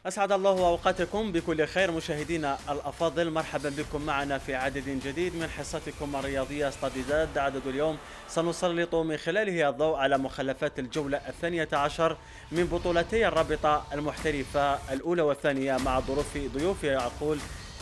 أسعد الله أوقاتكم بكل خير مشاهدينا الأفاضل، مرحبا بكم معنا في عدد جديد من حصتكم الرياضية استاديداد. عدد اليوم سنسلط من خلاله الضوء على مخلفات الجولة 12 من بطولتي الرابطة المحترفة الأولى والثانية مع ضيوفي أقول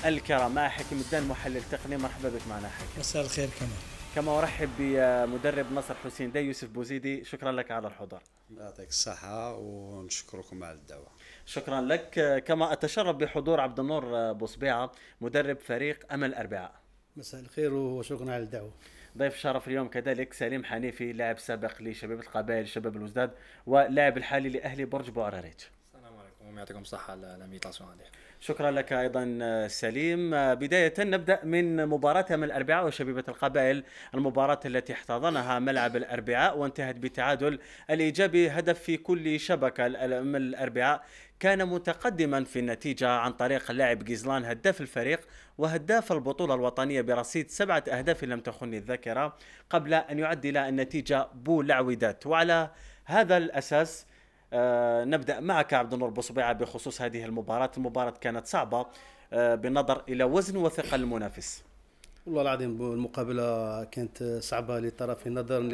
الكرام. مع حكيم الدين محلل تقني، مرحبا بك معنا حكيم. مساء الخير كمان. كما أرحب بمدرب نصر حسين دي يوسف بوزيدي، شكرا لك على الحضور. يعطيك الصحة ونشكركم على الدعوة. شكرا لك. كما أتشرف بحضور عبد النور بوصبيعة مدرب فريق أمل أربعاء. مساء الخير وشكرا على الدعوة. ضيف شرف اليوم كذلك سليم حنيفي، لاعب سابق لشباب القبائل شباب الوزداد ولاعب الحالي لأهلي برج بوعراريت. السلام عليكم ويعطيكم الصحة على الانفيتاسيون هذه. شكرا لك أيضا سليم. بداية نبدأ من مباراة أمل الأربعاء وشبيبة القبائل، المباراة التي احتضنها ملعب الأربعاء وانتهت بتعادل الإيجابي هدف في كل شبكة. أمل الأربعاء كان متقدما في النتيجة عن طريق اللاعب جيزلان هداف الفريق وهداف البطولة الوطنية برصيد 7 أهداف لم تخني الذاكرة، قبل أن يعدل النتيجة بو العويدات. وعلى هذا الأساس نبدأ معك عبد النور بوصبيعة بخصوص هذه المباراة. المباراة كانت صعبة بالنظر إلى وزن وثقل المنافس. والله العظيم المقابلة كانت صعبة للطرفين نظرا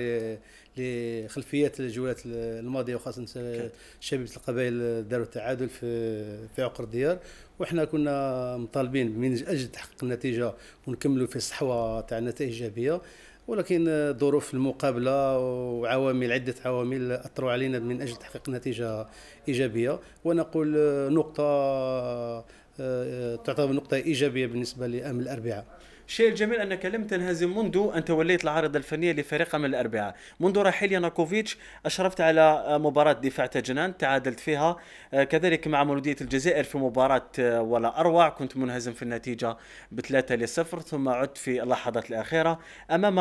لخلفيات الجولات الماضية، وخاصة شبيبة القبائل داروا التعادل في عقر الديار، وإحنا كنا مطالبين من أجل تحقيق النتيجة ونكملوا في الصحوة تاع النتائج الإيجابية، ولكن ظروف المقابلة وعوامل عدة عوامل أثروا علينا من أجل تحقيق نتيجة إيجابية. ونقول نقطة تعتبر نقطة إيجابية بالنسبة لأمل الأربعاء. الشيء الجميل أنك لم تنهزم منذ أن توليت العارضة الفنية لفريق أمل الأربعاء. منذ رحيل يانوكوفيتش أشرفت على مباراة دفاع تجنان تعادلت فيها، كذلك مع مولودية الجزائر في مباراة ولا أروع كنت منهزم في النتيجة ب3-0، ثم عدت في اللحظات الأخيرة أمام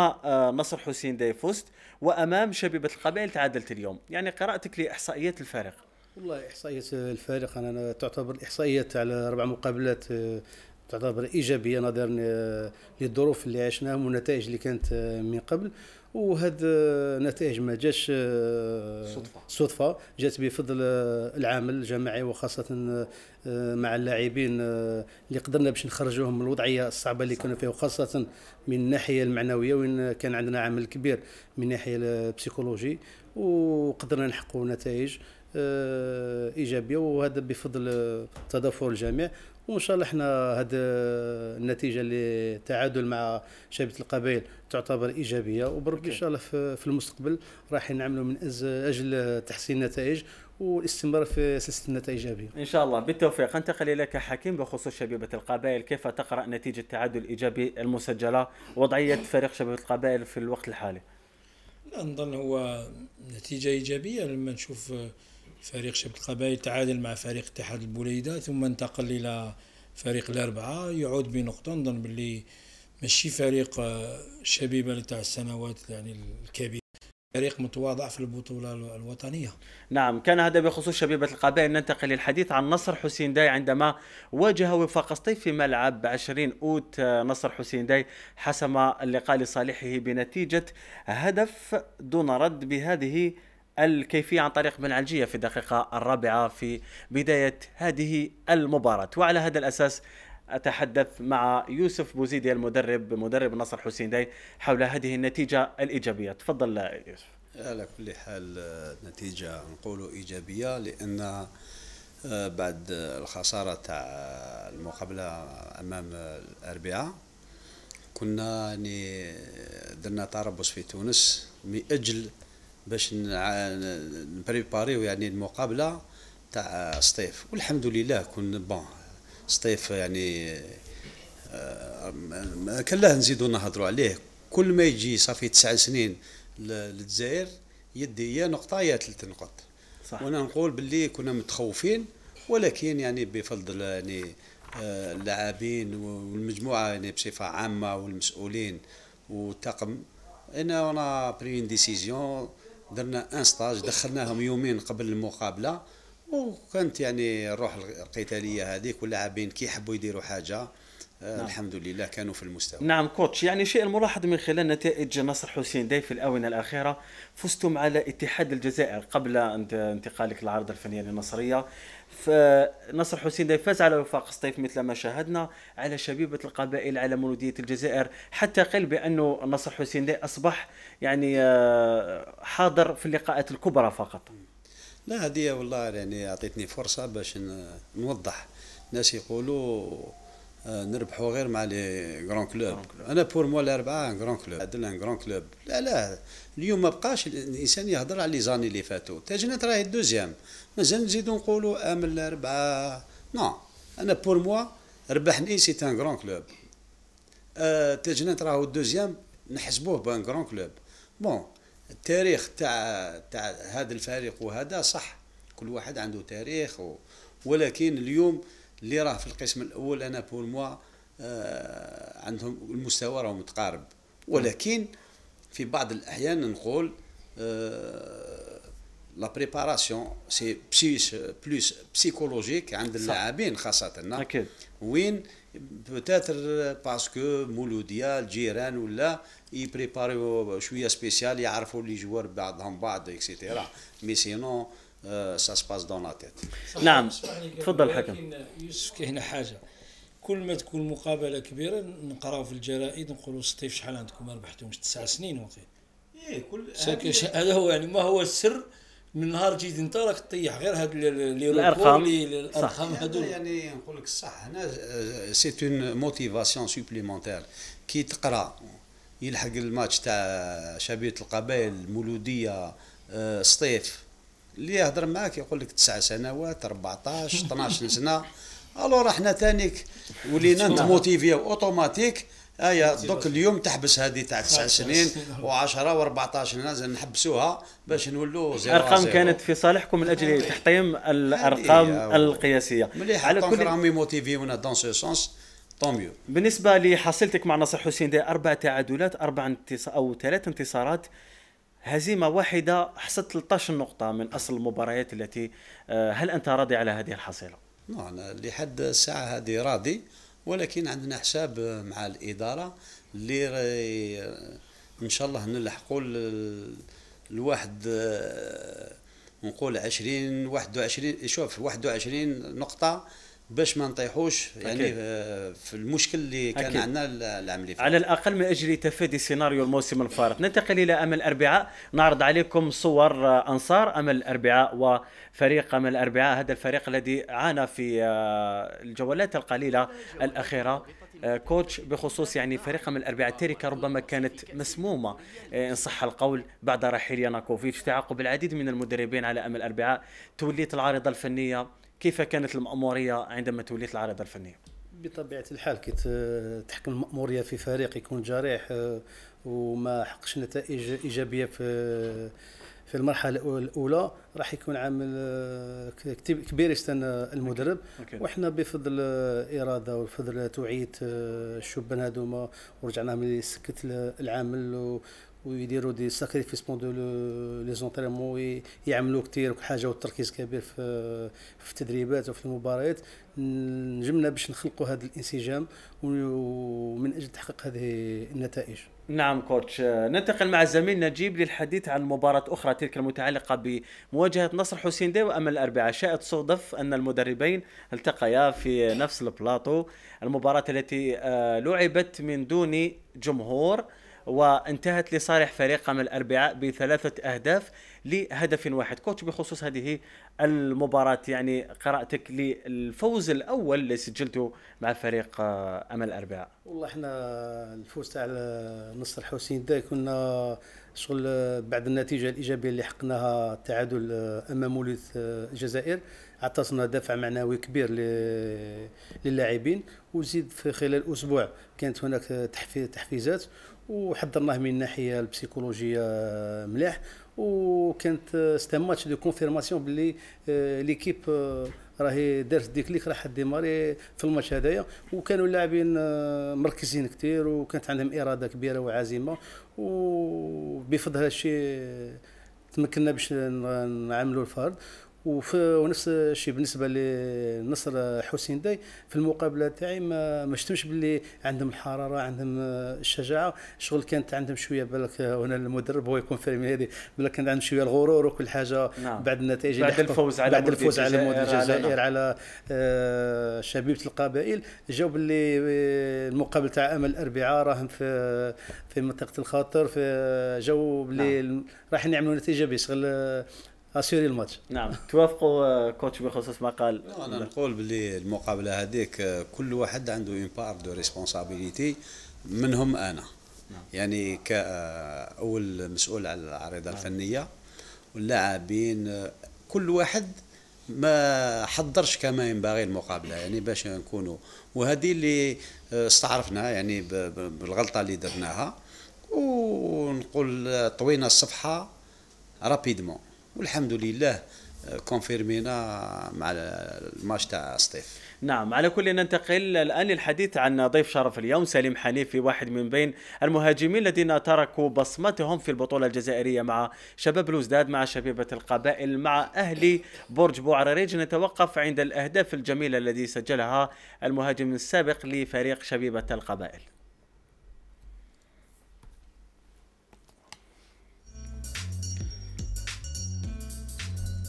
نصر حسين داي فزت، وأمام شبيبة القبائل تعادلت اليوم. يعني قراءتك لإحصائيات الفارق؟ والله إحصائيات الفارق أنا تعتبر الإحصائيات على 4 مقابلات تعتبر إيجابية نظرا للظروف اللي عشناها والنتائج اللي كانت من قبل، وهذا نتائج ما جاش صدفة، جات بفضل العمل الجماعي، وخاصة مع اللاعبين اللي قدرنا باش نخرجوهم من الوضعية الصعبة اللي كانوا فيها، وخاصة من الناحية المعنوية، وين كان عندنا عمل كبير من الناحية البسيكولوجي، وقدرنا نحققوا نتائج إيجابية، وهذا بفضل تضافر الجميع. وان شاء الله احنا هذه النتيجه اللي تعادل مع شبيبه القبائل تعتبر ايجابيه، وبربي ان شاء الله في المستقبل راح نعملوا من اجل تحسين النتائج والاستمرار في سلسله النتائج الايجابيه ان شاء الله بالتوفيق. انتقل اليك حكيم بخصوص شبيبه القبائل، كيف تقرا نتيجه التعادل الايجابي المسجله، وضعيه فريق شبيبه القبائل في الوقت الحالي؟ لا نظن هو نتيجة إيجابية لما نشوف فريق شباب القبائل تعادل مع فريق اتحاد البوليدة ثم انتقل إلى فريق الأربعة يعود بنقطة. نظن باللي ماشي فريق شبيبة تاع السنوات يعني الكبيرة، فريق متواضع في البطولة الوطنية. نعم، كان هذا بخصوص شبيبة القبائل. ننتقل للحديث عن نصر حسين داي عندما واجه وفاق سطيف في ملعب 20 أوت. نصر حسين داي حسم اللقاء لصالحه بنتيجة هدف دون رد بهذه الكيفية عن طريق بن علجية في الدقيقة 4 في بداية هذه المباراة. وعلى هذا الأساس أتحدث مع يوسف بوزيدي مدرب نصر حسين داي حول هذه النتيجة الإيجابية. تفضل يوسف. على كل حال نتيجة نقولوا إيجابية، لأن بعد الخسارة تاع المقابلة أمام الأربعاء كنا يعني درنا تربص في تونس من أجل باش نبريباريو يعني المقابلة تاع سطيف، والحمد لله كنا بون. سطيف يعني كان له نزيدو نهضروا عليه، كل ما يجي صافي 9 سنين للجزائر يدي يا نقطة يا 3 نقط. صح. وانا نقول باللي كنا متخوفين، ولكن يعني بفضل يعني اللاعبين والمجموعة يعني بصفة عامة والمسؤولين والطاقم، انا برين ديسيزيون، درنا ان ستاج دخلناهم يومين قبل المقابلة، وكانت يعني الروح القتالية هذيك، واللاعبين كي يحبوا يديروا حاجة نعم. الحمد لله كانوا في المستوى. نعم كوتش، يعني شيء الملاحظ من خلال نتائج نصر حسين داي في الآونة الأخيرة، فزتم على اتحاد الجزائر قبل انتقالك للعارضة الفنية للنصرية. فنصر حسين داي فاز على وفاق سطيف مثل ما شاهدنا، على شبيبة القبائل، على مولودية الجزائر، حتى قيل بأنه نصر حسين داي أصبح يعني حاضر في اللقاءات الكبرى فقط. لا هذه والله يعني أعطيتني فرصة باش نوضح. الناس يقولوا نربحوا غير مع لي غران كلوب. انا بور موا الاربعه غران كلوب، عدل ان غران كلوب. لا اليوم ما بقاش الانسان يهضر على لي زاني اللي فاتوا. تاجنات راهي الدوزيام، مازال نزيدوا نقولوا امل الاربعه. نو انا بور موا ربحني سي ان غران كلوب. تاجنات راهو الدوزيام نحسبوه بان غران كلوب. بون التاريخ تاع هذا الفريق وهذا صح، كل واحد عنده تاريخ ولكن اليوم اللي راه في القسم الاول انا بور موا عندهم المستوى راه متقارب، ولكن في بعض الاحيان نقول لا بريباراسيون سي بلوس بسيكولوجيك عند اللاعبين خاصه. اكيد وين بوتاتر باسكو مولوديا الجيران ولا يبريباريو شويه سبيسيال، يعرفوا لي جوار بعضهم بعض اكسيتيرا، مي سينون سا سباس دون لا تيت. نعم تفضل حكم. يوسف كاينه حاجه، كل ما تكون مقابله كبيره نقراو في الجرائد نقولوا سطيف شحال عندكم ما ربحتوش 9 سنين وقت. كل هذا هو يعني ما هو السر. من نهار جيت انت راك تطيح غير هاد الارقام هذول. يعني نقول لك الصح، هنا سي اون موتيفاسيون سوبليمونتير. كي تقرا يلحق الماتش تاع شبيبة القبائل المولوديه سطيف، اللي يهضر معاك يقول لك 9 سنوات 14 12 سنه. الو احنا تانيك ولينا نتموتيفي اوتوماتيك. دوك اليوم تحبس هذه تاع 9 سنين و10 و14 سنه نحبسوها باش نولوا 0. الارقام كانت في صالحكم من اجل تحطيم الارقام القياسيه. على كل راهم موتيفيونا دون سو سونس طون ميو. بالنسبه لحصيلتك مع نصر حسين دي 4 تعادلات 3 انتصارات، هزيمه واحده، حصلت 13 نقطه من اصل المباريات التي هل انت راضي على هذه الحصيله؟ أنا لحد الساعه هذه راضي، ولكن عندنا حساب مع الإدارة اللي إن شاء الله نلحقوا الواحد، نقول 21 شوف 21 نقطة باش ما نطيحوش يعني في المشكل اللي كان عندنا العام اللي فات. على الأقل من أجل تفادي سيناريو الموسم الفارط. ننتقل إلى أمل الأربعاء، نعرض عليكم صور أنصار أمل الأربعاء وفريق أمل الأربعاء. هذا الفريق الذي عانى في الجولات القليلة الأخيرة. كوتش، بخصوص يعني فريق أمل الأربعاء التركة ربما كانت مسمومة إن صح القول بعد رحيل ياناكوفيتش، تعاقب العديد من المدربين على أمل الأربعاء، توليت العارضة الفنية. كيف كانت المأمورية عندما توليت العارضة الفنية؟ بطبيعة الحال كي تحكم المأمورية في فريق يكون جريح وما حققش نتائج إيجابية في المرحلة الأولى، راح يكون عامل كبير يستنى المدرب. وإحنا بفضل الإرادة وبفضل توعية الشبان هذوما ورجعنا من سكت العمل ويديروا دي ساكريفيس بوندو لي زونطريمون ويعملوا كثير حاجه والتركيز كبير في التدريبات وفي المباريات. نجمنا باش نخلقوا هذا الانسجام ومن اجل تحقيق هذه النتائج. نعم كوتش، ننتقل مع الزميل نجيب للحديث عن مباراة أخرى، تلك المتعلقة بمواجهة نصر حسين دي وأمل الأربعاء. شاءت صدف أن المدربين التقيا في نفس البلاطو. المباراة التي لعبت من دون جمهور وانتهت لصالح فريق أمل الأربعاء ب3 أهداف لهدف واحد. كوتش، بخصوص هذه المباراة يعني قراءتك للفوز الأول اللي سجلته مع فريق أمل الأربعاء. والله احنا الفوز تاع نصر حسين دا كنا شغل بعد النتيجة الإيجابية اللي حقناها التعادل أمام مولودية الجزائر، عطاتنا دفع معنوي كبير للاعبين، وزيد في خلال أسبوع كانت هناك تحفيزات وحضرناه من الناحيه البسيكولوجيه مليح، وكانت ستا ماتش دو كونفيرماسيون باللي ليكيب راهي دارت ديكليك راح ديماري في الماتش هذايا، وكانوا اللاعبين مركزين كثير وكانت عندهم اراده كبيره وعزيمه، وبفضل هذا الشيء تمكنا باش نعملوا الفرد. ونفس الشيء بالنسبه للنصر حسين داي. في المقابله تاعي ما شفتش باللي عندهم الحراره، عندهم الشجاعه. شغل كانت عندهم شويه بالك، هنا المدرب هو يكون فاهم هذه، بالك كان عندهم شويه الغرور وكل حاجه. نعم. بعد النتائج بعد الفوز على مولودية الجزائر على شبيبه القبائل، جاوا باللي المقابل تاع امل الاربعاء راهم في منطقه الخاطر، في جو باللي راح نعملوا نتيجه ايجابيه شغل اسيري الماتش. نعم. توافقوا كوتش بخصوص ما قال؟ انا نقول باللي المقابله هذيك كل واحد عنده اون بار دو ريسبونسابيلتي، منهم انا. يعني كاول مسؤول على العريضه الفنيه واللاعبين، كل واحد ما حضرش كما ينبغي المقابله، يعني باش نكونوا، وهذه اللي استعرفنا يعني بالغلطه اللي درناها، ونقول طوينا الصفحه رابيدمون، والحمد لله كونفيرمينا مع الماتش تاع سطيف. نعم. على كل ننتقل الآن للحديث عن ضيف شرف اليوم سليم حنيفي، واحد من بين المهاجمين الذين تركوا بصمتهم في البطولة الجزائرية مع شباب الوزداد، مع شبيبة القبائل، مع أهلي برج بوعريريج. نتوقف عند الأهداف الجميلة التي سجلها المهاجم السابق لفريق شبيبة القبائل.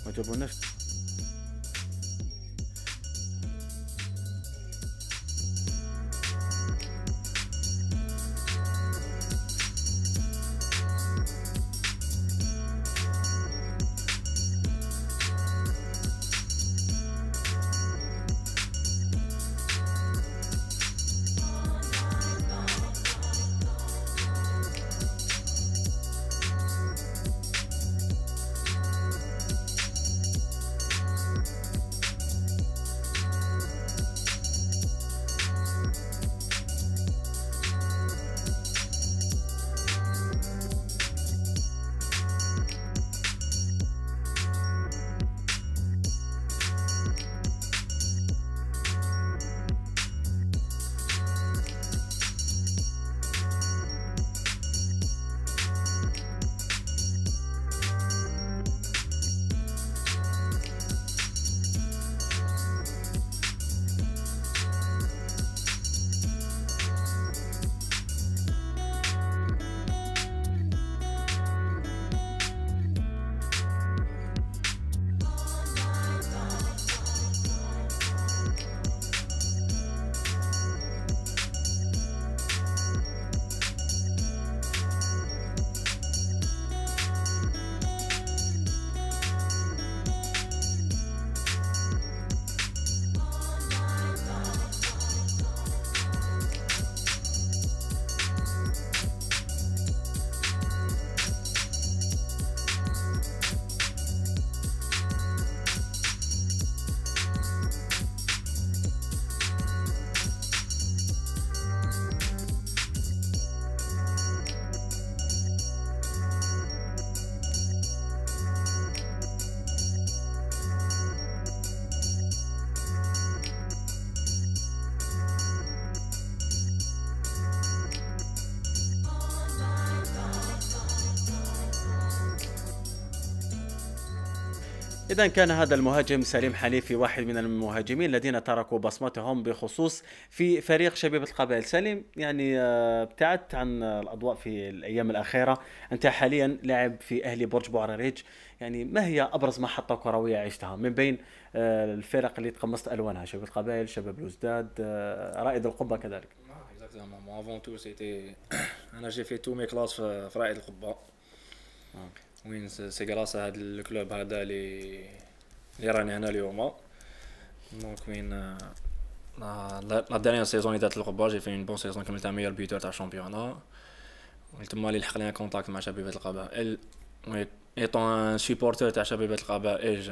ما جابوناش. إذا كان هذا المهاجم سليم حنيفي واحد من المهاجمين الذين تركوا بصمتهم بخصوص في فريق شبيبة القبائل. سليم، يعني ابتعدت عن الأضواء في الأيام الأخيرة، أنت حاليا لاعب في أهلي برج بوعريريج، يعني ما هي أبرز محطة كروية عشتها من بين الفرق اللي تقمصت ألوانها، شبيبة القبائل، شباب الوزداد، رائد القبة كذلك؟ Moi, avant tout, c'était. J'ai fait tous mes classes في رائد القبة. وين سي غراس هذا الكلوب هذا اللي راني هنا اليوم. دونك وين لا دانيير سيزون اللي دارت القبة جي في اون بون سيزون، كملتها ميور بيتور تاع الشامبيونا، تما اللي لحق لي كونتاكت مع شبيبة القبائل. ايطون ان سيبورتور تاع شبيبة القبائل،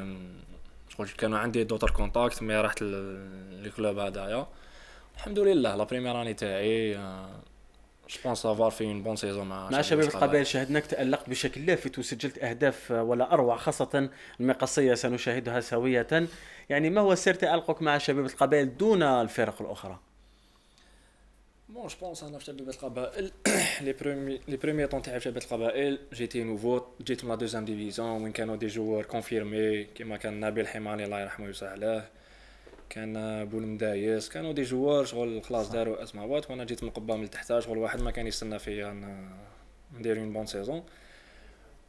شغل كانوا عندي دوتر كونتاكت، مي رحت للكلوب هذايا الحمد لله. لا بريمير اني تاعي جو بونس افوار في اون بون سيزون مع شباب القبائل. شاهدناك تألقت بشكل لافت وسجلت أهداف ولا أروع، خاصة المقصية سنشاهدها سوية. يعني ما هو سر تألقك مع شباب القبائل دون الفرق الأخرى؟ بون جو بونس انا في شبيبه القبائل لي بروميي طون تاعي في شبيبه القبائل جيتي نوفو، جيت من لا دوزيام ديفيزيون وين كانوا دي جوار كونفيرمي كيما كان نبيل حماني الله يرحمه ويوسع عليه، كان بول مدايس، كانوا دي جوار شغل خلاص داروا اسماوات، وانا جيت من قبه من تحت شغل واحد ما كان يستنى فيا ندير اون بون سيزون.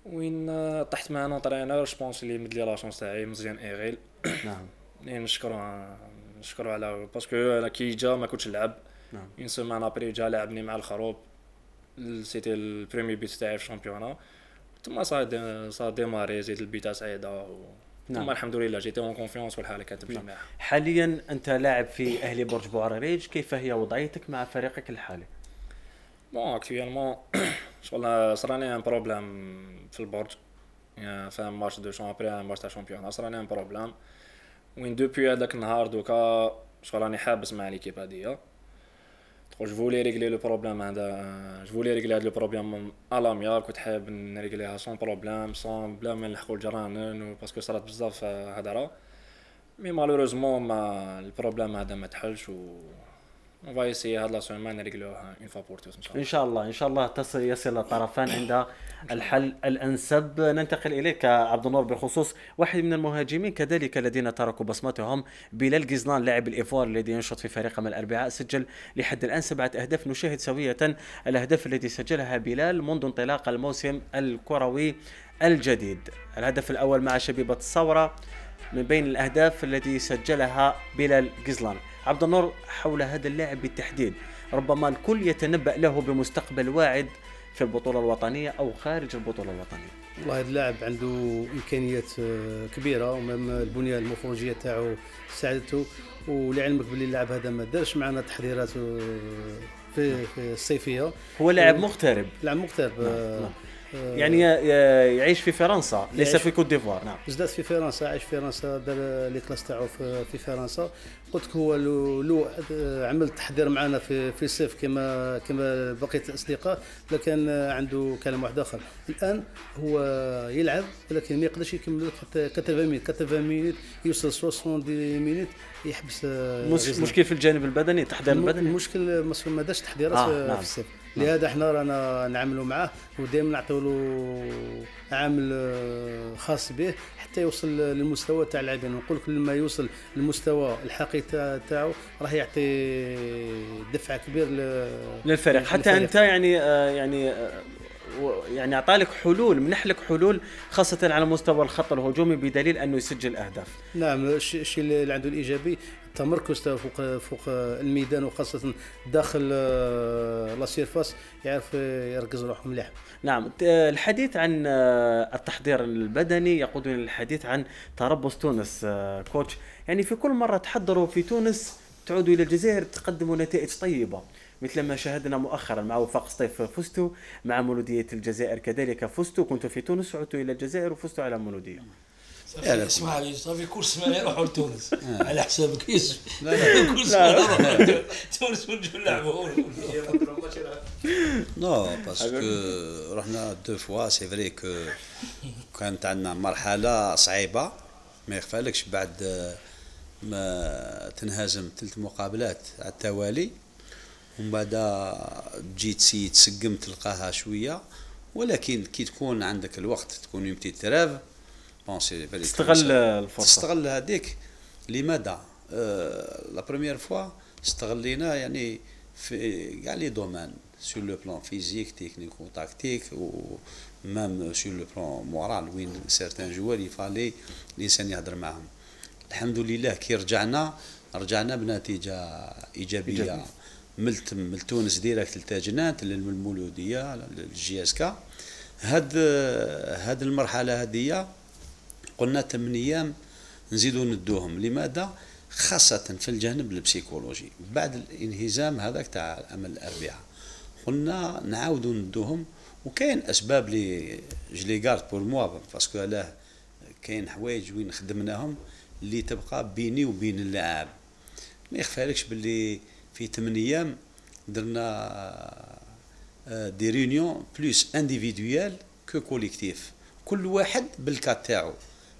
وين طحت مع نونطرينور جو بونس لي مد لي لا شونس تاعي مزيان ايغيل. نعم. نشكرو على باسكو انا كي جا ما كنتش نلعب. نعم. اون سيمان ابري جا لعبني مع الخروب، سيتي البريمي بيت تاعي في الشامبيونا، ثم صا ديماري زيد البيتا سعيده ثم الحمد لله جيت اون كونفيونس والحاله كانت تمشي معاها. حاليا انت لاعب في اهلي برج بوعريريج، كيف هي وضعيتك مع فريقك الحالي؟ بون اكطويلمون شغل صراني ان بروبليم في البرج، يعني فاهم ماتش دو شون ابري ماتش تاع شامبيون صراني ان بروبليم وين دوبوي هذاك النهار دوكا شغل راني حابس مع ليكيب هادية. جو فولي ريغلي لو بروبليم هذا، جو فولي ريغلي هذا لو بروبليم الاميال، كنت حاب نريغليها سون بروبليم سون بلا ما نلحقوا الجيران باسكو صرات بزاف هضره، مي مالوروزمون ما البروبليم هذا ما تحلش و on va essayer هاد لا سيمين نريغلوها اون فوا بور توس ان شاء الله. ان شاء الله يصل الطرفان عند الحل الانسب. ننتقل اليك عبد النور بخصوص واحد من المهاجمين كذلك الذين تركوا بصمتهم، بلال غيزلان لاعب الايفوار الذي ينشط في فريق من الاربعاء، سجل لحد الان 7 أهداف. نشاهد سويه الاهداف التي سجلها بلال منذ انطلاق الموسم الكروي الجديد. الهدف الاول مع شبيبه الثوره من بين الاهداف التي سجلها بلال غيزلان. عبد النور، حول هذا اللاعب بالتحديد، ربما الكل يتنبأ له بمستقبل واعد في البطولة الوطنية أو خارج البطولة الوطنية. والله هذا اللاعب عنده إمكانيات كبيرة، ومام البنية المورفولوجية تاعو ساعدته، ولعلمك باللي اللاعب هذا ما دارش معنا تحضيرات في الصيفية. هو لاعب مغترب. لاعب مغترب. نعم. يعني يعيش في فرنسا ليس في كوت ديفوار. نعم. زدت في فرنسا، عايش في فرنسا، دار لي كلاس تاعو في فرنسا. قلت لك هو لو عمل تحضير معنا في الصيف كما بقيه الاصدقاء، لكن عنده كلام واحد اخر. الان هو يلعب ولكن ما يقدرش يكمل حتى 80 مينوت، يوصل 60 مينوت يحبس. مشكل في الجانب البدني، التحضير البدني. المشكل ما داش تحضيرات نعم. في الصيف. لهذا احنا رانا نعملوا معاه ودائما نعطيو له عامل خاص به حتى يوصل للمستوى تاع اللاعبين. نقول لك لما يوصل للمستوى الحقيقي تاعو راح يعطي دفعه كبير للفريق. حتى انت يعني اعطالك حلول، منح لك حلول خاصه على مستوى الخط الهجومي بدليل انه يسجل اهداف. نعم. الشيء اللي عنده الايجابي التمركز فوق الميدان، وخاصه داخل لا سيرفاس يعرف يركز روحه مليح. نعم. الحديث عن التحضير البدني يقودنا للحديث عن تربص تونس. كوتش، يعني في كل مره تحضروا في تونس تعودوا الى الجزائر تقدموا نتائج طيبه، مثل ما شاهدنا مؤخرا مع وفاق سطيف فزتوا، مع مولودية الجزائر كذلك فزتوا، كنتوا في تونس وعدتوا إلى الجزائر وفزتوا على مولودية. اسمع لي صافي كل سنه يروحوا لتونس على حسابك يسوي. لا كل سنه تونس ونجوا نلعبوا. نو باسكو رحنا دو فوا سي فري كو كانت عندنا مرحله صعيبه ما يخفالكش، بعد ما تنهزم 3 مقابلات على التوالي ومن بعد تجي تسقم تلقاها شويه، ولكن كي تكون عندك الوقت تكون يمتي تراف تستغل الفرصه، تستغل هذيك. لماذا لا بروميير فوا استغلينا يعني في كاع لي دومان سور لو بلان فيزيك تكنيك و تاكتيك و مام سور لو بلان مورال، وين سيرتان جوار يفالي الانسان يهضر معهم. الحمد لله كي رجعنا بنتيجه ايجابيه من تونس ديريكت للتاجنات للمولوديه للجي اس كا. هاد المرحله هذه قلنا 8 ايام نزيدوا ندوهم. لماذا؟ خاصه في الجانب البسيكولوجي بعد الانهزام هذاك تاع امل الاربعاء قلنا نعاودوا ندوهم. وكاين اسباب لي جلي غارد بور موا باسكو علاه كاين حوايج وين خدمناهم اللي تبقى بيني وبين اللاعب. ما يخفالكش باللي في 8 ايام درنا دي ريونيون بلوس انديفيدويال كو كوليكتيف، كل واحد بالكات تاعو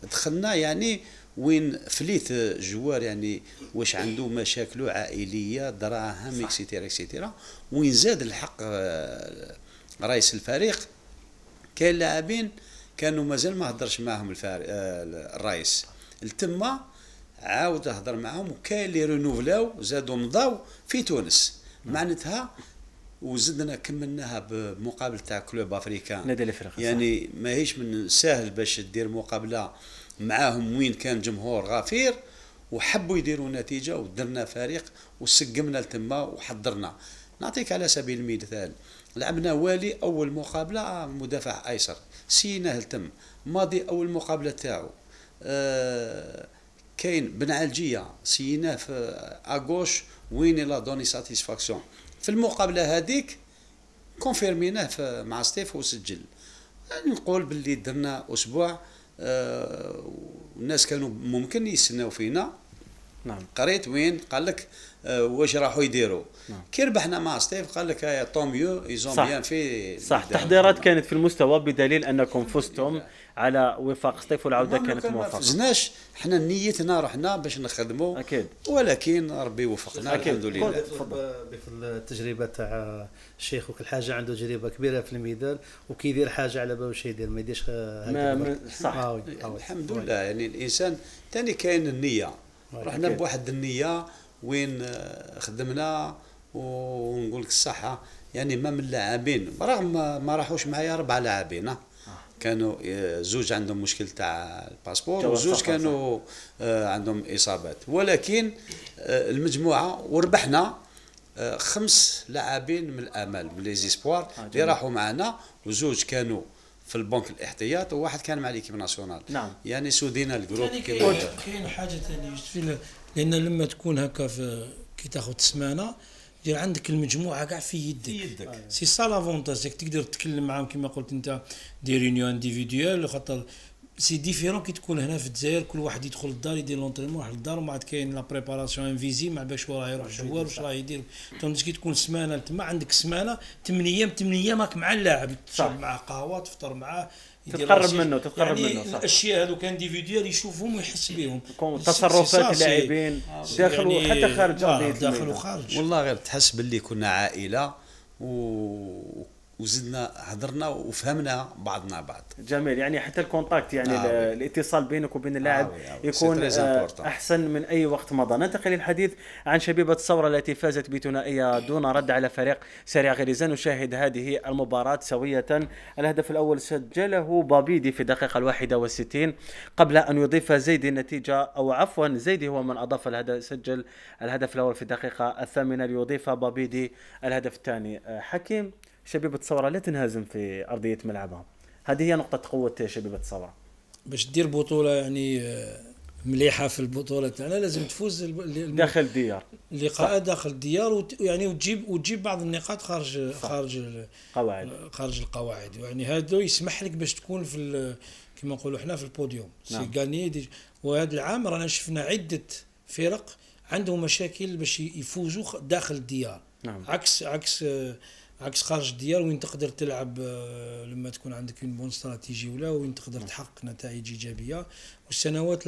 دخلنا يعني وين فليت جوار يعني واش عنده مشاكل عائليه دراهم اكسيتيرا اكسيتيرا، وين زاد الحق رئيس الفريق كاين لاعبين كانوا مازال ما هضرش معهم الرئيس التما عاود هضر معهم، وكاين اللي رينوفلاو زادوا مضاو في تونس معناتها، وزدنا كملناها بمقابله تاع كلوب افريكان نادي الافريقي يعني ماهيش من سهل باش دير مقابله معاهم وين كان جمهور غفير وحبوا يديروا نتيجه، ودرنا فريق وسقمنا لتما وحضرنا. نعطيك على سبيل المثال لعبنا والي اول مقابله مدافع ايسر سيناه لتم ماضي اول مقابله تاعو، كاين بن علجيه سيناه في اغوش وين لا دوني ساتيسفاكسيون. في المقابله هذيك كونفيرميناه مع ستيف وسجل. يعني نقول باللي درنا اسبوع الناس كانوا ممكن يستناو فينا. نعم. قريت وين قال لك واش راحوا يديروا. نعم. كي ربحنا مع ستيف قال لك يا طوميو ايزون بيان في صح. التحضيرات كانت في المستوى بدليل انكم فزتم على وفاق ستيف والعوده كانت موفقه. ما فزناش احنا نيتنا رحنا باش نخدموا اكيد، ولكن ربي وفقنا الحمد لله. بفضل التجربه تاع الشيخ وكل حاجه عنده تجربه كبيره في الميدان وكيدير حاجه على بالو واش يدير ما يديرش صح. الحمد لله. يعني الانسان ثاني كاين النيه، رحنا بواحد النيه وين خدمنا. ونقول لك الصحه يعني ما من اللاعبين رغم ما راحوش معايا 4 لاعبين كانوا زوج عندهم مشكل تاع الباسبور وزوج كانوا عندهم اصابات، ولكن المجموعه وربحنا 5 لاعبين من الامل من لي زيسبوار اللي راحوا معنا، وزوج كانوا في البنك الاحتياط وواحد كان مع ليكيب ناسيونال. نعم. يعني سودينا الجروب. كاين حاجه ثانيه لان لما تكون هكا كي تاخذ سمانه دير عندك المجموعه كاع في يدك سي سا لافونتاج، تقدر تتكلم معاهم كما قلت انت دي ريونيون انديفيديوال، خاطر سي ديفيرون كي تكون هنا في الجزائر كل واحد يدخل للدار يدير لونطريمون واحد للدار وما عاد كاين لا بريباراسيون انفيزي مع باش راه يروح جوار واش راه يدير. تونس كي تكون سمانه تما عندك سمانه 8 ايام 8 ايام راك مع اللاعب تشرب معاه قهوه تفطر معاه تتقرب منه يعني منه. صح. الاشياء هذوك انديفيديوال يشوفهم ويحس بهم تصرفات اللاعبين داخل يعني وحتى خارج داخل وخارج. والله غير تحس باللي كنا عائله وزدنا هضرنا وفهمنا بعضنا بعض. جميل. يعني حتى الكونتاكت يعني الاتصال بينك وبين اللاعب يكون احسن من اي وقت مضى. ننتقل للحديث عن شبيبه الثوره التي فازت بثنائيه دون رد على فريق سريع غريزان. نشاهد هذه المباراه سويه. الهدف الاول سجله بابيدي في الدقيقه 61 قبل ان يضيف زيدي النتيجه، او عفوا زيدي هو من اضاف الهدف، سجل الهدف الاول في الدقيقه 8 ليضيف بابيدي الهدف الثاني. حكيم، شبيبة الثورة لا تنهزم في أرضية ملعبها، هذه هي نقطة قوة شبيبة الثورة. باش دير بطولة يعني مليحة في البطولة تاعنا لازم تفوز داخل الديار، اللقاء داخل الديار يعني وتجيب بعض النقاط خارج القواعد. يعني هذا يسمح لك باش تكون في كما نقولوا احنا في البوديوم. سي غاني. وهذا العام رانا شفنا عدة فرق عندهم مشاكل باش يفوزوا داخل الديار. نعم. عكس خارج الديار وين تقدر تلعب لما تكون عندك اون بون استراتيجي وين تقدر تحقق نتائج ايجابيه. والسنوات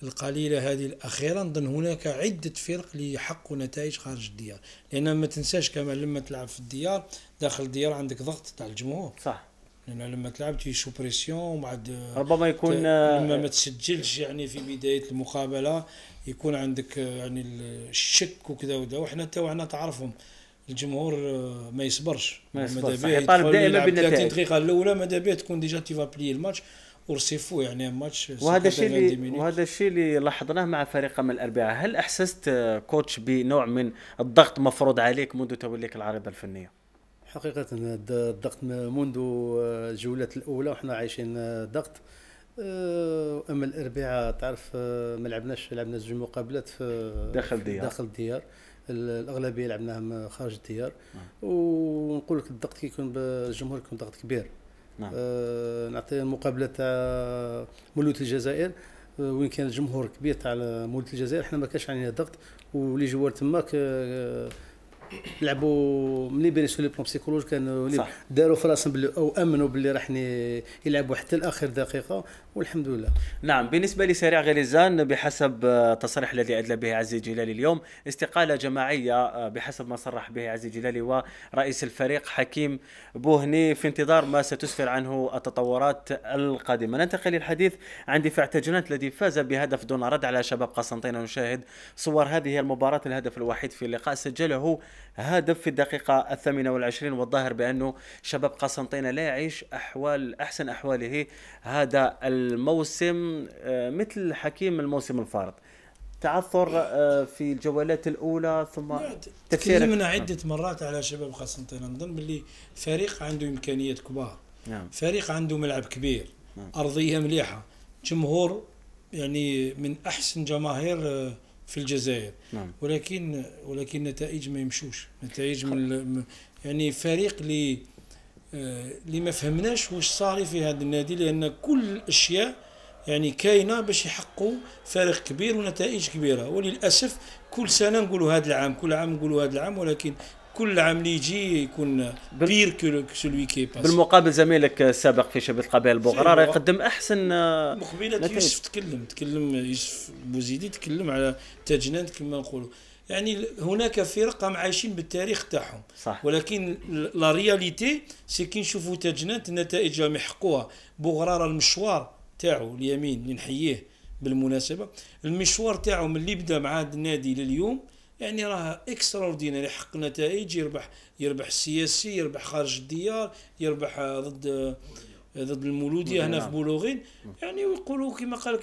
القليله هذه الاخيره نظن هناك عده فرق اللي يحققوا نتائج خارج الديار، لان ما تنساش كمان لما تلعب في الديار داخل الديار عندك ضغط تاع الجمهور. صح. لان لما تلعب تي سو بريسيون وبعد ربما يكون لما ما تسجلش يعني في بدايه المقابله يكون عندك يعني الشك وكذا وكذا. وحنا تاعنا تعرفهم الجمهور ما يصبرش يطالب دائما بالنتائج. 30 دقيقه الاولى ماذا بيا تكون ديجا تيفا بلي الماتش ورسيفو يعني ماتش. وهذا الشيء اللي لاحظناه مع فريق من الاربعاء. هل احسست كوتش بنوع من الضغط مفروض عليك منذ توليك العريضه الفنيه؟ حقيقه الضغط منذ الجولات الاولى وحنا عايشين ضغط. اما الاربعاء تعرف ما لعبنا زوج مقابلات في داخل الديار، الاغلبيه لعبناهم خارج الديار. ونقول لك الضغط كيكون بالجمهور يكون ضغط كبير. نعم. نعطي المقابله تاع مولود الجزائر وين كان الجمهور كبير تاع مولود الجزائر، احنا ما كانش علينا ضغط، واللي جوار تماك لعبوا ملي بين سو لي بلون بسيكولوجي كانوا داروا في راسهم او امنوا باللي راح يلعبوا حتى لاخر دقيقه والحمد لله. نعم، بالنسبه لسريع غليزان بحسب تصريح الذي ادلى به عزيز جلالي اليوم استقاله جماعيه بحسب ما صرح به عزيز جلالي ورئيس الفريق حكيم بوهني في انتظار ما ستسفر عنه التطورات القادمه. ننتقل للحديث عن دفاع تجنات الذي فاز بهدف دون رد على شباب قسنطينه. نشاهد صور هذه المباراه. الهدف الوحيد في اللقاء سجله هدف في الدقيقة 28 والظاهر بأنه شباب قسنطينة لا يعيش أحسن أحواله هذا الموسم مثل حكيم الموسم الفارط. تعثر في الجولات الأولى ثم تكلمنا عدة مرات على شباب قسنطينة. نظن باللي فريق عنده إمكانيات كبار. نعم. فريق عنده ملعب كبير. نعم. أرضية مليحة. جمهور يعني من أحسن جماهير في الجزائر. نعم. ولكن نتائج ما يمشوش. نتائج من يعني فريق اللي ما فهمناش واش صار في هذا النادي، لأن كل الأشياء يعني كاينه باش يحققوا فريق كبير ونتائج كبيره. وللاسف كل سنه نقولوا هذا العام، كل عام نقولوا هذا العام، ولكن كل عام اللي يجي يكون بير كو سولوي كي باس. بالمقابل زميلك السابق في شبه القبائل بوغراره يقدم احسن مقبله. يوسف تكلم يوسف بوزيدي تكلم على تاجنات كما نقولوا. يعني هناك فرق عايشين بالتاريخ تاعهم، ولكن لا رياليتي سي كي نشوفوا تاجنات النتائج اللي يحققوها. بوغراره المشوار تاعو اليمين اللي نحييه بالمناسبه، المشوار تاعو من اللي بدا مع هذا النادي لليوم يعني راه اكستراوردينير. يحقق نتائج، يربح السياسي، يربح خارج الديار، يربح ضد المولوديه هنا في بولوغين. يعني ويقولوا كما قال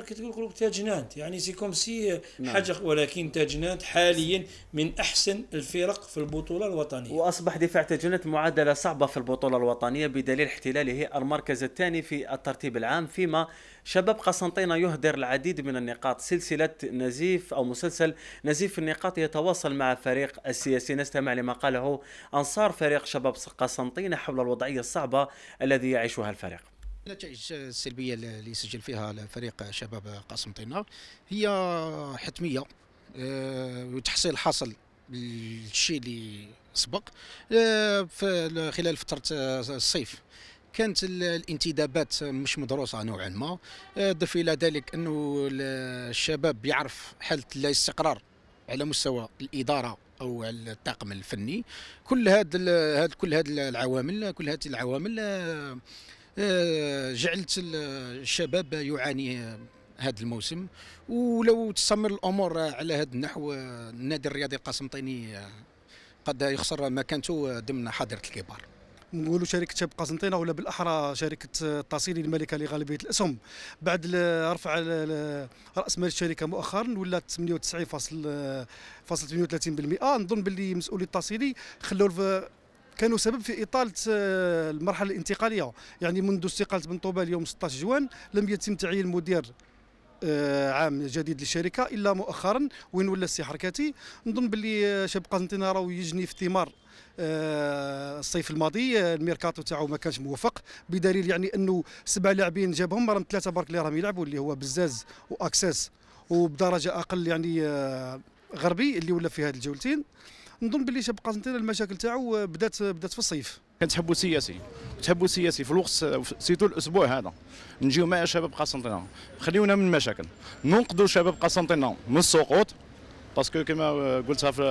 كتقول تاجنات، يعني سي كوم سي حاجه. ولكن تاجنات حاليا من احسن الفرق في البطوله الوطنيه، واصبح دفاع تاجنات معادله صعبه في البطوله الوطنيه بدليل احتلاله المركز الثاني في الترتيب العام، فيما شباب قسنطينة يهدر العديد من النقاط. سلسله نزيف او مسلسل نزيف النقاط يتواصل مع فريق السياسي. نستمع لما قاله انصار فريق شباب قسنطينة حول الوضعيه الصعبه الذي يعيشها الفريق. النتائج السلبية اللي سجل فيها فريق شباب قسنطينة هي حتمية وتحصيل حاصل بالشيء اللي سبق. في خلال فترة الصيف كانت الانتدابات مش مدروسة نوعا ما. ضف إلى ذلك أنه الشباب يعرف حالة لا استقرار على مستوى الإدارة أو الطاقم الفني. كل هذه العوامل جعلت الشباب يعاني هذا الموسم. ولو تستمر الامور على هذا النحو النادي الرياضي القسنطيني قد يخسر مكانته ضمن حاضره الكبار. نقولوا شركه شباب قسنطينه ولا بالاحرى شركه التصيلي المالكه لغالبيه الاسهم بعد رفع راس مال الشركه مؤخرا ولات 98.38%. نظن باللي مسؤولي التصيلي كانوا سبب في إطالة المرحلة الانتقالية. يعني منذ استقالة بن طوبى اليوم 16 جوان لم يتم تعيين مدير عام جديد للشركة إلا مؤخرا وين ولا السي حركاتي. نظن باللي شباب قسنطينة راهو يجني في ثمار الصيف الماضي. الميركاتو تاعو ما كانش موفق، بدليل يعني انه 7 لاعبين جابهم راهم 3 برك اللي راهم يلعبوا اللي هو بزاز واكساس وبدرجة اقل يعني غربي اللي ولا في هذه الجولتين. نظن باللي شباب قسنطينة المشاكل تاعو بدات في الصيف. كنتحبوا سياسي في الوقت سيتو الاسبوع هذا نجيو مع شباب قسنطينة خليونا من المشاكل، ننقذوا شباب قسنطينة من السقوط. باسكو كما قلتها في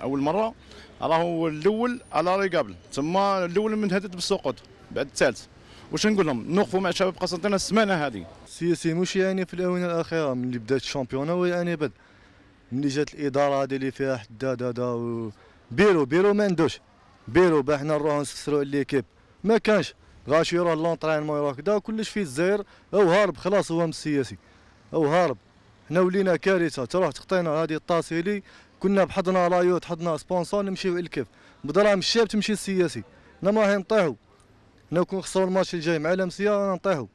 اول مره راهو الاول على ريقابل، ثم الاول منهدد بالسقوط بعد الثالث. واش نقول لهم نوقفوا مع شباب قسنطينة السمانه هذه. سياسي مش يعني في الاونه الاخيره من اللي بدات الشامبيونه ويعني بد ملي جات الاداره هذه اللي فيها حداده بيرو ما ندوش بيرو باه حنا نروحو نسفسروا على ليكيب ما كانش غاشي يروح لونطرينمون يروح كدا كلش في الجزائر او هارب خلاص هو من السياسي او هارب. حنا ولينا كارثه تروح تقطينا هذه الطاسيلي كنا بحضنا لايوت حضنا سبونسور نمشيو الكيف بدراهم الشاب تمشي السياسي. حنا ما راح نطيحو، حنا كون خسروا الماتش الجاي مع لمسيه رانا نطيحو.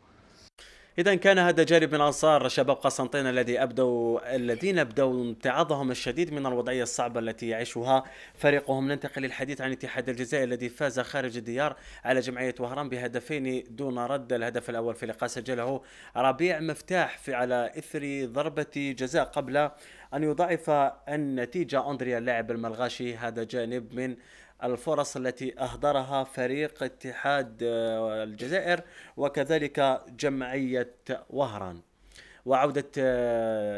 إذا كان هذا جانب من أنصار شباب قسنطينة الذين أبدوا امتعاضهم الشديد من الوضعية الصعبة التي يعيشها فريقهم. ننتقل للحديث عن اتحاد الجزائر الذي فاز خارج الديار على جمعية وهران بهدفين دون رد. الهدف الأول في اللقاء سجله ربيع مفتاح على إثر ضربة جزاء قبل أن يضاعف النتيجة أندريا اللاعب الملغاشي. هذا جانب من الفرص التي أهدرها فريق اتحاد الجزائر وكذلك جمعية وهران. وعودة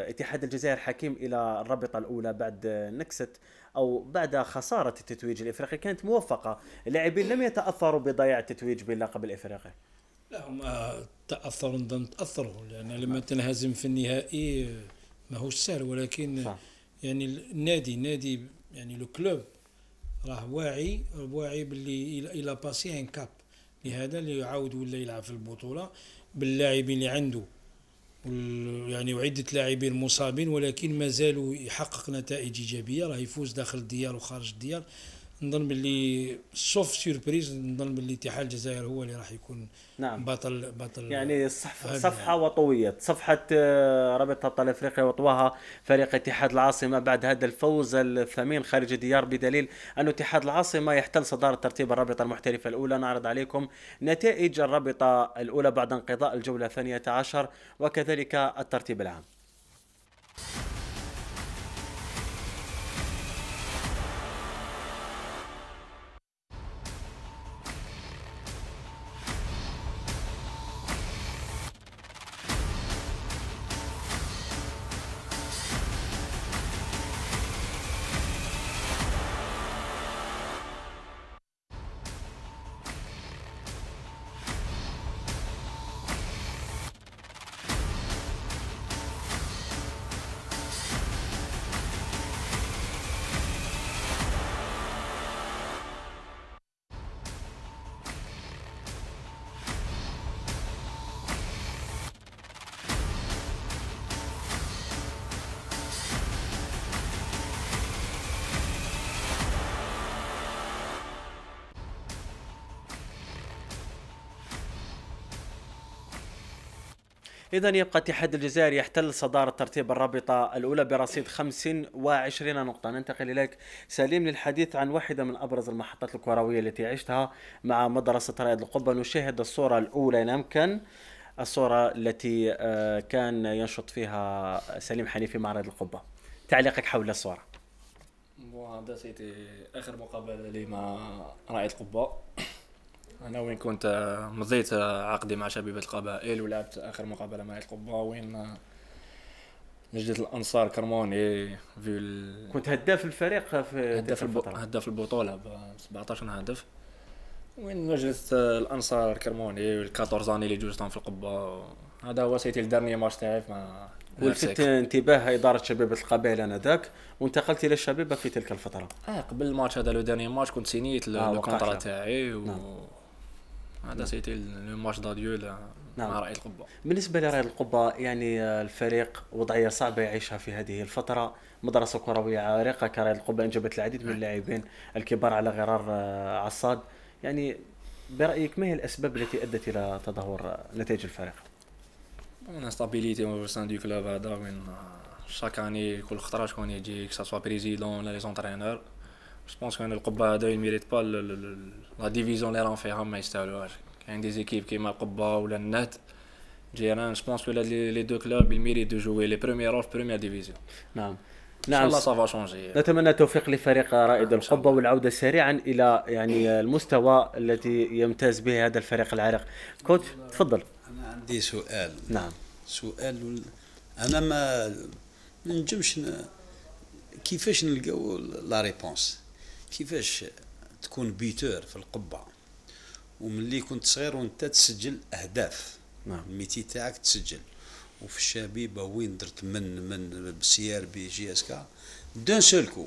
اتحاد الجزائر حكيم إلى الرابطة الأولى بعد نكسة أو بعد خسارة التتويج الإفريقي كانت موفقة. اللاعبين لم يتأثروا بضياع التتويج باللقب الإفريقي. لا، هم تأثروا لأن لما تنهزم في النهائي ما هوش سهل، ولكن صح. يعني النادي يعني لو كلوب راه واعي باللي الى باسي ان كاب، لهذا اللي يعاود ولا يلعب في البطوله باللاعبين اللي عنده يعني وعده لاعبين مصابين، ولكن ما زالوا يحقق نتائج ايجابيه. راه يفوز داخل الديار وخارج الديار. نظن باللي سوف سيربريز، نظن باللي اتحاد الجزائر هو اللي راح يكون نعم. بطل يعني صفحة وطوية صفحة رابطة أبطال أفريقيا وطواها فريق اتحاد العاصمة بعد هذا الفوز الثمين خارج الديار، بدليل أن اتحاد العاصمة يحتل صدارة ترتيب الرابطة المحترفة الأولى. نعرض عليكم نتائج الرابطة الأولى بعد انقضاء الجولة 12 وكذلك الترتيب العام. إذن يبقى اتحاد الجزائر يحتل صدارة ترتيب الرابطة الأولى برصيد 25 نقطة. ننتقل إليك سليم للحديث عن واحدة من أبرز المحطات الكروية التي عشتها مع مدرسة رائد القبة. نشاهد الصورة الأولى إن أمكن، الصورة التي كان ينشط فيها سليم حنيفي مع رائد القبة. تعليقك حول الصورة؟ هذا سيتي آخر مقابلة لي مع رائد القبة. أنا وين كنت مضيت عقدي مع شبيبة القبائل ولعبت آخر مقابلة مع القبة وين نجدة الأنصار كرموني كنت هداف الفريق في هداف البطولة ب 17 هدف، وين نجدة الأنصار كرموني والكاتورزاني اللي جوزتهم في القبة. هذا هو سيتي الدرني ماتش تاعي مع ولفت انتباه إدارة شبيبة القبائل أنذاك وانتقلت إلى الشبيبة في تلك الفترة. قبل الماتش هذا لو داني ماتش كنت سينيت الكونترا تاعي هذا سيتي الماتش داديو مع رائد القبة. بالنسبة لرائد القبة يعني الفريق وضعية صعبة يعيشها في هذه الفترة. مدرسة كروية عريقة كرائد القبة أنجبت العديد من اللاعبين الكبار على غرار عصاد. يعني برأيك ما هي الأسباب التي أدت إلى تدهور نتائج الفريق؟ انستابيليتي او سان دو كلوب هذا وين شاك اني كل خطره شكون يجي كسا سوا بريزيدون ولا لي زونترينور. جو بونس كان القبه هذا يميريت با لا ديفيزيون اللي راهم فيها ما يستاهلوهاش. كاين دي زيكيب كيما القبه ولا النهد جيران. جو بونس كو لي دو كلوب يميريت دو جوي لي بروميير اوف بروميير ديفيزيون. نعم نعم الله سافا شونجي. نتمنى التوفيق لفريق رائد القبة والعودة سريعا إلى يعني المستوى الذي يمتاز به هذا الفريق العريق. كوتش تفضل. أنا عندي سؤال. نعم سؤال. أنا ما نجمش كيفاش نلقاو لا ريبونس، كيفاش تكون بيتور في القبة وملي كنت صغير وانت تسجل أهداف. نعم. الميتي تاعك تسجل، وفي الشبيبة وين درت من بسيار بي جي اس كا دون سول كو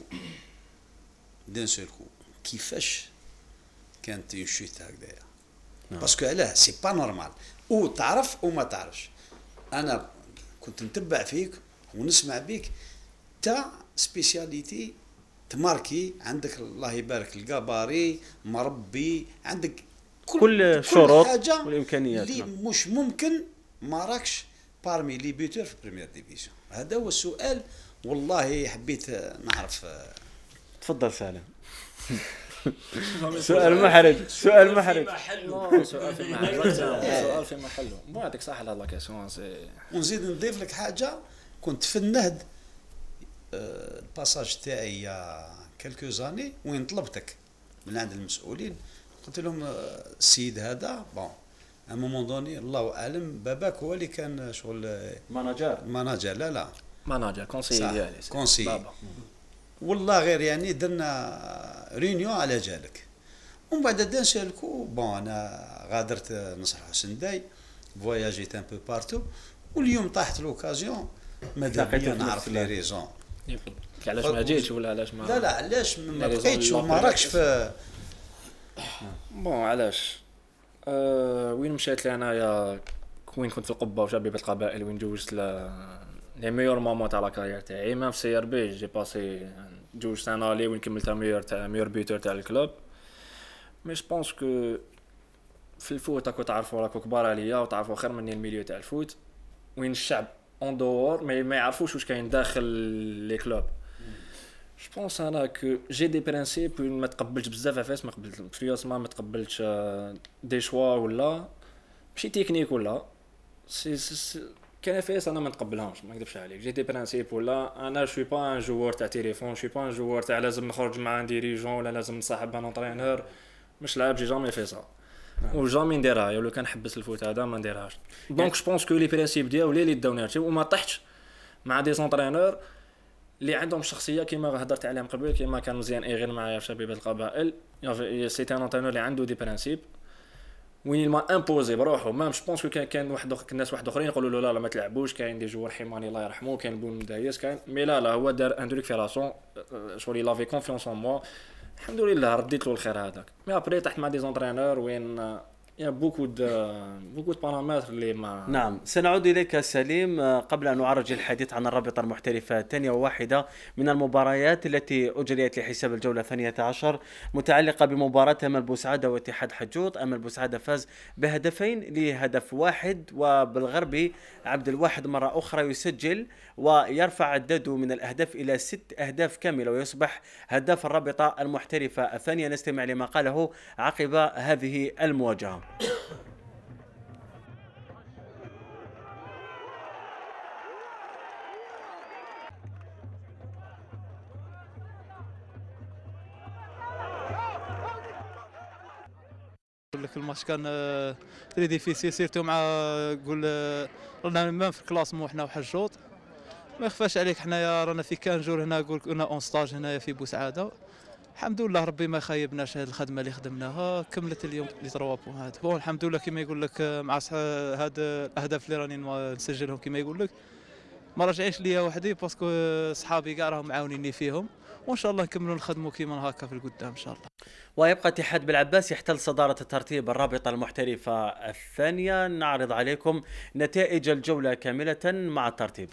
كيفاش كانت يشيت هكذايا؟ باسكو علاه سي با نورمال او تعرف او ما تعرفش. انا كنت نتبع فيك ونسمع بيك تاع سبيسياليتي تماركي عندك الله يبارك القباري مربي عندك كل الشروط والامكانيات اللي مش ممكن مراكش بارمي لي بيتور في بريمير ديفيزيون؟ هذا هو السؤال. والله حبيت نعرف. تفضل سالم. سؤال محرج، سؤال محرج. سؤال في محله. سؤال في محله. مو هذيك صح لا كيسيون سي. ونزيد نضيف لك حاجه، كنت في النهد الباساج تاعي يا كالكو زاني وين طلبتك من عند المسؤولين، قلت لهم السيد هذا بون ا مومون دوني الله اعلم باباك هو اللي كان شغل ماناجر لا ماناجر كونسيي ديالي كونسيي. والله غير يعني درنا ريونيون على جالك، ومن بعد دا نسالكو بون انا غادرت نصر حسن داي فواياجيت ان بو بارتو، واليوم طاحت لوكازيون ماذا بيا نعرف لي ريزون. علاش ما جيتش ولا علاش ما لا علاش ما بقيتش وما راكش في بون علاش وين مشيت لي انايا وين كنت في القبه وشبيبه القبائل وين جوجت لي ميور مومون تاع لا كارير تاعي ميم في سي ار بي جي باسي جوج سنه لي وين كملت ميور بيتور تاع الكلوب. مي جو بونس كو في الفوت راكو تعرفوا راكو كبار عليا وتعرفوا خير مني الميليو تاع الفوت وين الشعب اون دور ما يعرفوش واش كاين داخل لي كلوب. جو بونس انا كو جي دي برينسيپ ما تقبلتش بزاف عفاس ما قبلت فياس ما تقبلتش دي شوا ولا ماشي تكنيك ولا سي كان فيس انا ما نتقبلهمش ما نكذبش عليك. جي دي برينسيپ ولا انا شوي با ان جوور تاع تليفون شوي با ان جوور تاع لازم نخرج مع ديريجون ولا لازم نصاحب ان انترينور مش لاعب. جي جامي في صا وجامي نديرها لو كان حبس الفوت هذا ما نديرهاش. دونك جو بونس كو لي برينسيپ ديالو اللي داوني وما طحتش مع دي زونترينور اللي عندهم شخصيه كيما هضرت عليهم قبل كيما كان مزيان غير معايا في شبيبه القبائل. سيتي ان انترينور اللي عنده دي برينسيپ وين ما امبوزي بروحو. ما مش بونس كان واحد الناس واحد اخرين يقولوا له لا ما تلعبوش. كاين دي جوار حيماني الله يرحمه كاين بون دايس كاين مي لا هو دار ان ديكفيراسيون شغل لافي كونفيونس ان موا الحمد لله رديت له الخير هذاك. مي ابري تحت مع دي زونترينور وين يا بوكو دو بارامتر اللي ما. نعم سنعود إليك سليم. قبل أن نعرج الحديث عن الرابطة المحترفة الثانية وواحدة من المباريات التي أجريت لحساب الجولة 12 متعلقة بمباراة أمل بوسعادة واتحاد حجوط. أمل بوسعادة فاز بهدفين لهدف واحد، وبالغربي عبد الواحد مرة أخرى يسجل ويرفع عدده من الأهداف إلى 6 أهداف كاملة ويصبح هداف الرابطة المحترفة الثانية. نستمع لما قاله عقب هذه المواجهة. لك الماتش كان تري ديفيسيل سيرتو مع قول رانا ميم في الكلاسمون حنا وحجوط. ما يخفاش عليك حنايا رانا في كان جور هنا قول كنا اون ستاج هنايا في بوسعاده. الحمد لله ربي ما خيبناش هذه الخدمه اللي خدمناها كملت اليوم لي 3 بوين هذا. بون الحمد لله كما يقول لك مع هاد الاهداف اللي راني نسجلهم كما يقول لك ما رجعينش ليا وحدي باسكو صحابي كاع راهم معاونيني فيهم وان شاء الله نكملوا نخدموا كيما هكا في القدام ان شاء الله. ويبقى اتحاد بالعباس يحتل صدارة ترتيب الرابطة المحترفة الثانية. نعرض عليكم نتائج الجولة كاملة مع الترتيب.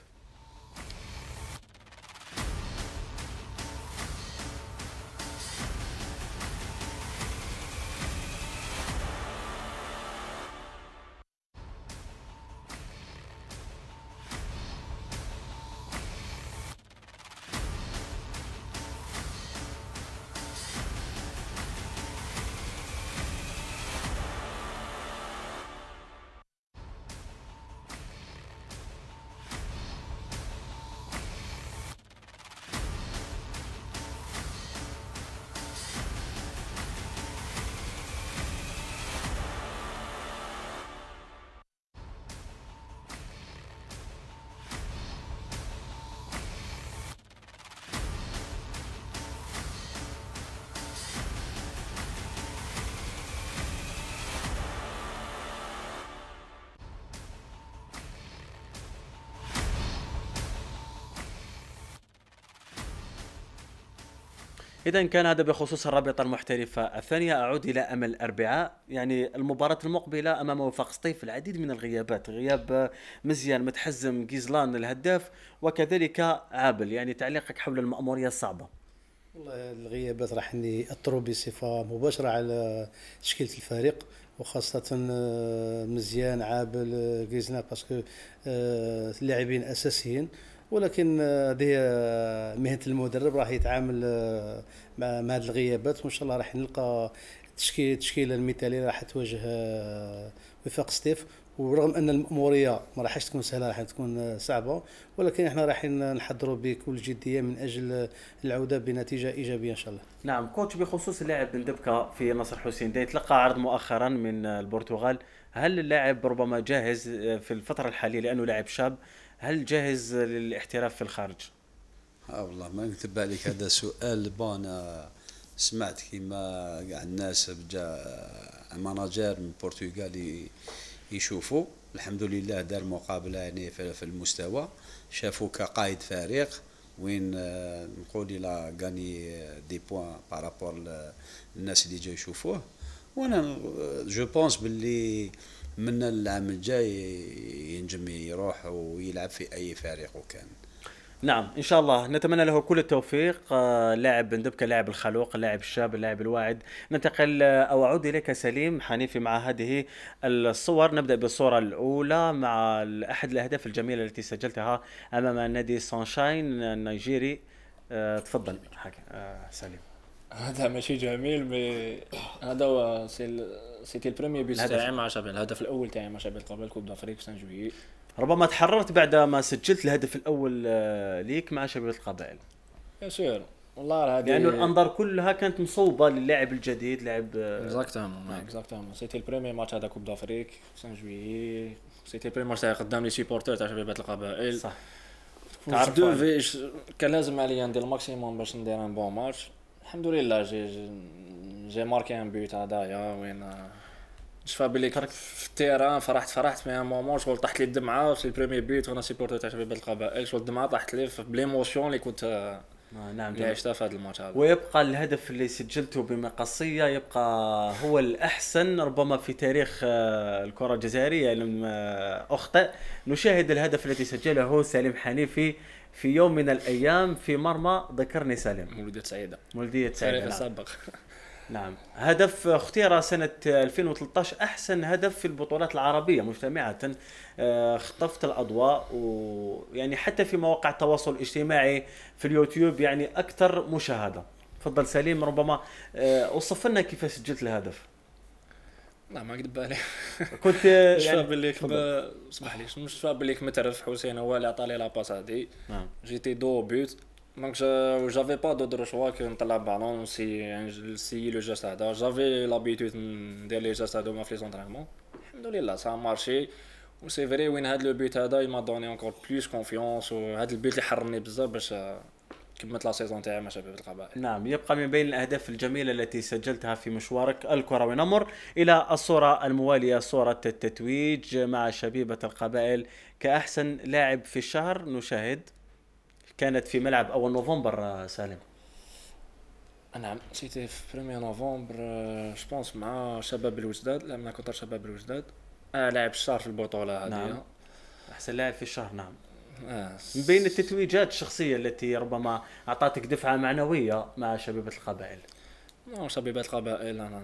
إذا كان هذا بخصوص الرابطة المحترفة الثانية. أعود إلى أمل الأربعاء. يعني المباراة المقبلة أمام وفاق سطيف العديد من الغيابات، غياب مزيان متحزم جيزلان الهداف وكذلك عابل. يعني تعليقك حول المأمورية الصعبة؟ والله الغيابات راح يأثروا بصفة مباشرة على تشكيلة الفريق، وخاصة مزيان، عابل، غيزنا، باسكو لاعبين أساسيين. ولكن هذه مهنة المدرب، راح يتعامل مع هذه الغيابات، وإن شاء الله راح نلقى التشكيلة المثالية راح تواجه وفاق ستيف. ورغم ان المأمورية ما راحش تكون سهله، راح تكون صعبه، ولكن احنا راح نحضروا بكل جديه من اجل العوده بنتيجه ايجابيه ان شاء الله. نعم كوتش، بخصوص اللاعب بن دبكة في نصر حسين دي تلقى عرض مؤخرا من البرتغال، هل اللاعب ربما جاهز في الفتره الحاليه لانه لاعب شاب، هل جاهز للاحتراف في الخارج؟ والله ما نكتب عليك، هذا سؤال انا سمعت كيما كاع الناس جا ماناجير من البرتغال يشوفوا. الحمد لله دار مقابله يعني في المستوى، شافوا كقائد فريق وين نقول الى غاني دي بوين بارابور الناس اللي جاي يشوفوه. وانا جو بونس باللي من العام الجاي ينجم يروح ويلعب في اي فريق وكان. نعم إن شاء الله نتمنى له كل التوفيق. لاعب بن دبكة، لاعب الخلوق، اللاعب الشاب، اللاعب الواعد. ننتقل أو أعود إليك سليم حنيفي مع هذه الصور. نبدأ بالصورة الأولى مع أحد الأهداف الجميلة التي سجلتها أمام نادي سانشاين النيجيري. تفضل حكي سليم. هذا ماشي جميل، هذا هو سيتي البريمير بيس تاعي مع شباب، الهدف الاول تاعي مع شباب قبل كوب دافريك سان جويي. ربما تحررت بعد ما سجلت الهدف الاول ليك مع شباب القبائل. يا سير والله هذه لانه الانظار كلها كانت مصوبه للاعب الجديد، لاعب اكزاكتومون سيتي البريمير ماتش هذا كوب دافريك سان جويي، سيتي البريمير ماتش قدام لي سيبورتور تاع شباب القبائل. صح، تعرف كان لازم عليا ندير الماكسيموم باش ندير ان بون ماتش. الحمد لله جي ماركي ان بيوت هذايا وين شفا بلي في التيران فرحت في ان مومون شغل طاحت لي الدمعه في البريمير بيت، وانا سيبورتر تاع شباب القبائل شغل الدمعه طاحت لي بليموسيون اللي كنت نعم اللي عشتها في هذا الماتش هذا. ويبقى الهدف اللي سجلته بمقصيه يبقى هو الاحسن ربما في تاريخ الكره الجزائريه. لم اخطئ نشاهد الهدف الذي سجله سليم حنيفي في يوم من الايام في مرمى ذكرني سالم مولودية سعيدة سعيدة السابق. نعم هدف اختير سنة 2013 أحسن هدف في البطولات العربية مجتمعة. اختفت الأضواء، ويعني حتى في مواقع التواصل الاجتماعي في اليوتيوب يعني أكثر مشاهدة. تفضل سليم، ربما وصف لنا كيف سجلت الهدف. لا ما اكذب عليك كنت يعني بالليك اسمح لي مش فاهم بالليك مترف حسين هو اللي عطى لي لا باس هذه. جيتي دو بوت دونك جافي با دو شوا كي نطلع بالون سي لو جاست هذا. جافي لابيتود ندير لي جاست هذوما في لي زونطرينمون. الحمد لله سا مارشي و سي فري وين هذا لو بوت هذا يما دوني انكور بلوس كونفيونس، وهذا البوت اللي حرني بزاف باش كملت لا سيزون تاعي مع شباب القبائل. نعم يبقى من بين الأهداف الجميلة التي سجلتها في مشوارك الكروي. نمر إلى الصورة الموالية، صورة التتويج مع شبيبة القبائل كأحسن لاعب في الشهر. نشاهد كانت في ملعب أول نوفمبر سالم. نعم سيتي في 1 نوفمبر جوبونس مع شباب الوجداد، لعبنا كونتر شباب الوجداد. لاعب الشهر في البطولة هذه. نعم أحسن لاعب في الشهر. نعم من بين التتويجات الشخصية التي ربما أعطتك دفعة معنوية مع شبيبة القبائل. شبيبة القبائل أنا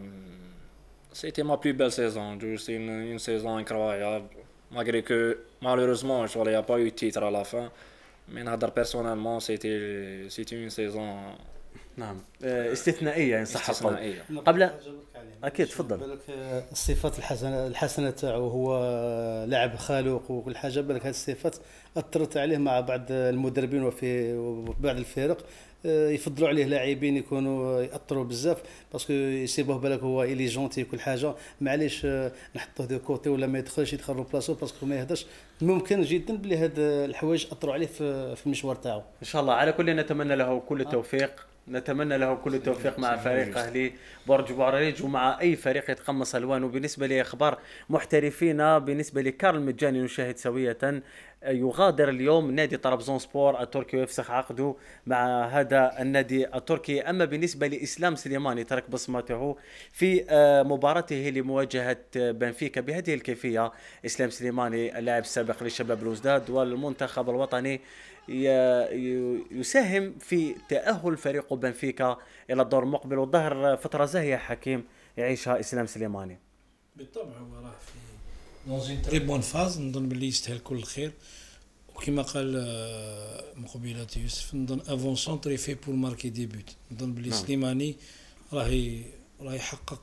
سيتي ما بلو بيل سيزون جو سي une saison incroyable malgré que malheureusement il n'y a pas eu de titre à la fin mais نهضر personnellement c'était une saison نعم استثنائية إن صح القول. قبل أكيد تفضل. بالك الصفات الحسنة تاعو هو لاعب خالق وكل حاجة، بالك هذه الصفات أثرت عليه مع بعض المدربين وفي بعض الفرق يفضلوا عليه لاعبين يكونوا يأثروا بزاف باسكو يسيبوه بالك هو إلي جونتي كل حاجة، معليش نحطوه دو كوتي ولا ما يدخل بلاصو باسكو ما يهدرش. ممكن جدا بلي هاد الحوايج أثروا عليه في المشوار تاعو. إن شاء الله على كل نتمنى له كل التوفيق. نتمنى له كل التوفيق مع فريق أهلي برج بوعريج ومع أي فريق يتقمص ألوانه. بالنسبة لأخبار محترفين، بالنسبة لكارل مجاني نشاهد سوية يغادر اليوم نادي طرابزون سبور التركي ويفسخ عقده مع هذا النادي التركي. أما بالنسبة لإسلام سليماني ترك بصمته في مباراته لمواجهة بنفيكا بهذه الكيفية. إسلام سليماني اللاعب السابق لشباب بلوزداد والمنتخب الوطني يساهم في تأهل فريق بنفيكا إلى الدور المقبل، والظهر فترة زاهية حكيم يعيشها إسلام سليماني. بالطبع هو راه في دون تري بون فاز، نظن باللي يستاهل كل الخير. وكما قال مقبلة يوسف، نظن افون سونتر في بور ماركي دي بوت. نظن باللي سليماني راهي يحقق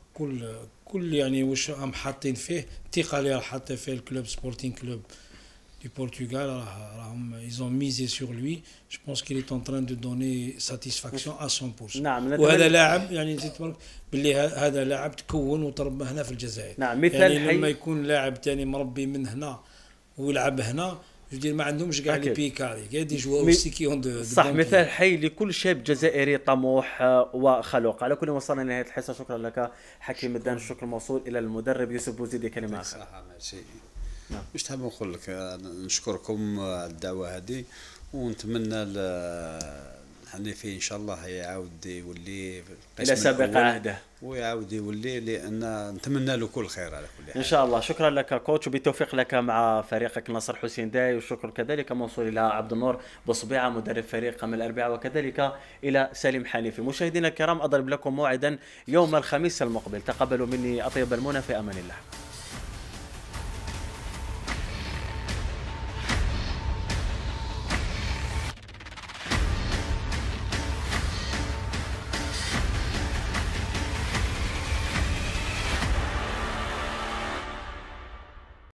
كل يعني واش راهم حاطين فيه، الثقه اللي راه حاطه فيه الكلوب سبورتين كلوب du Portugal. Ils ont misé sur lui. Je pense qu'il est en train de donner satisfaction à 100%. نعم. وهذا لاعب يعني باللي هذا لاعب تكون وتربى هنا في الجزائر. نعم. مثال يعني لما يكون لاعب ثاني مربي من هنا ويلعب هنا، جدير ما عندهمش كاع لي بيكاري كاع دي جوار اوسي كي اون صح. مثال حي لكل شاب جزائري طموح وخلوق. على كل وصلنا لنهايه الحصه. شكرا لك حكيم الدان. الشكر موصول الى المدرب يوسف بوزيدي. كلمه اخرى. صح ماشي. مش تحب نقول لك نشكركم على الدعوه هذه، ونتمنى الحنيفي ان شاء الله يعاود يولي الى سابق عهده ويعاود يولي، لان نتمنى له كل خير على كل حال ان شاء الله. شكرا لك كوتش، وبالتوفيق لك مع فريقك نصر حسين داي. والشكر كذلك موصول الى عبد النور بصبيعه مدرب فريق من الاربعاء، وكذلك الى سليم حنيفي. مشاهدينا الكرام، اضرب لكم موعدا يوم الخميس المقبل. تقبلوا مني اطيب المنى، في امان الله.